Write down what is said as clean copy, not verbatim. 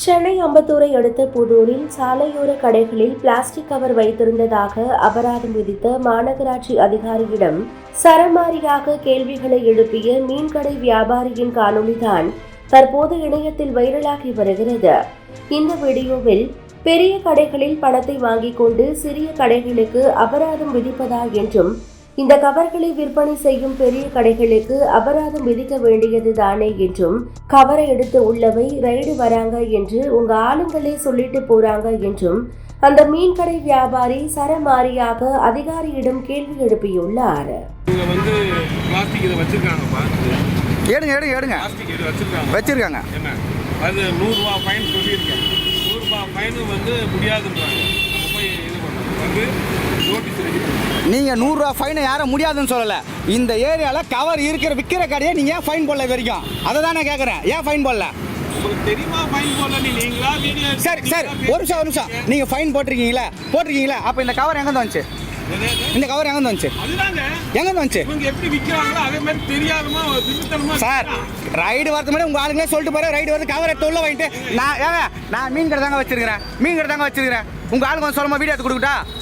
சென்னை அம்பத்தூரை அடுத்த புதூரில் சாலையோர கடைகளில் பிளாஸ்டிக் கவர் வைத்திருந்ததாக அபராதம் விதித்த மாநகராட்சி அதிகாரியிடம் சரமாரியாக கேள்விகளை எழுப்பிய மீன்கடை வியாபாரியின் காணொலிதான் தற்போது இணையத்தில் வைரலாகி வருகிறது. இந்த வீடியோவில் பெரிய கடைகளில் பணத்தை வாங்கிக் கொண்டு சிறிய கடைகளுக்கு அபராதம் விதிப்பதா என்றும், இந்த கவர்களை விற்பனை செய்யும் பெரிய கடைகளுக்கு அபராதம் விதிக்க வேண்டியது தானே என்றும், கவரை எடுத்து உள்ளவை ரைடு வராங்க என்று உங்க ஆளுங்களே சொல்லிட்டு போறாங்க என்றும் அந்த மீன்கடை வியாபாரி சரமாரியாக அதிகாரியிடம் கேள்வி எழுப்பியுள்ளார். வச்சிருக்காங்க. அது 100 ரூபா ஃபைன் சொல்லியிருக்கேன். 100 ரூபா ஃபைன் முடியாதுன்றாங்க. நம்ம போய் இது பண்ணணும் நோட்டீஸ் ரெடி பண்ணணும். நீங்கள் 100 ரூபா ஃபைனை யாரும் முடியாதுன்னு சொல்லலை. இந்த ஏரியாவில் கவர் விற்கிற கடையை நீங்கள் ஏன் ஃபைன் போடல வரைக்கும்? அதை தான் நான் கேட்குறேன். ஏன் ஃபைன் போடல? உங்களுக்கு தெரியுமா ஃபைன் போடல? நீங்களா வீடியோ சரி ஒரு நிமிஷம் நீங்கள் ஃபைன் போட்டிருக்கீங்களா? அப்போ இந்த கவர் எங்கேருந்து வந்துச்சு? இந்த கவர் எங்கேருந்து வந்துச்சு? அதுதாங்க எங்கேருந்து வந்துச்சு? இவங்க எப்படி விற்கிறாங்களோ அதே மாதிரி தெரியாதமா விசித்தனமா. சார், ரைடு வரது மாதிரி உங்கள் ஆளுங்களே சொல்லிட்டு போகிற ரைடு வந்து கவர் எடுத்து உள்ள வாங்கிட்டு நான் மீன் கடை தாங்க வச்சிருக்கிறேன். உங்கள் ஆளுங்க வந்து சொல்லுமா வீடியோ எடுத்து கொடுக்கட்டா?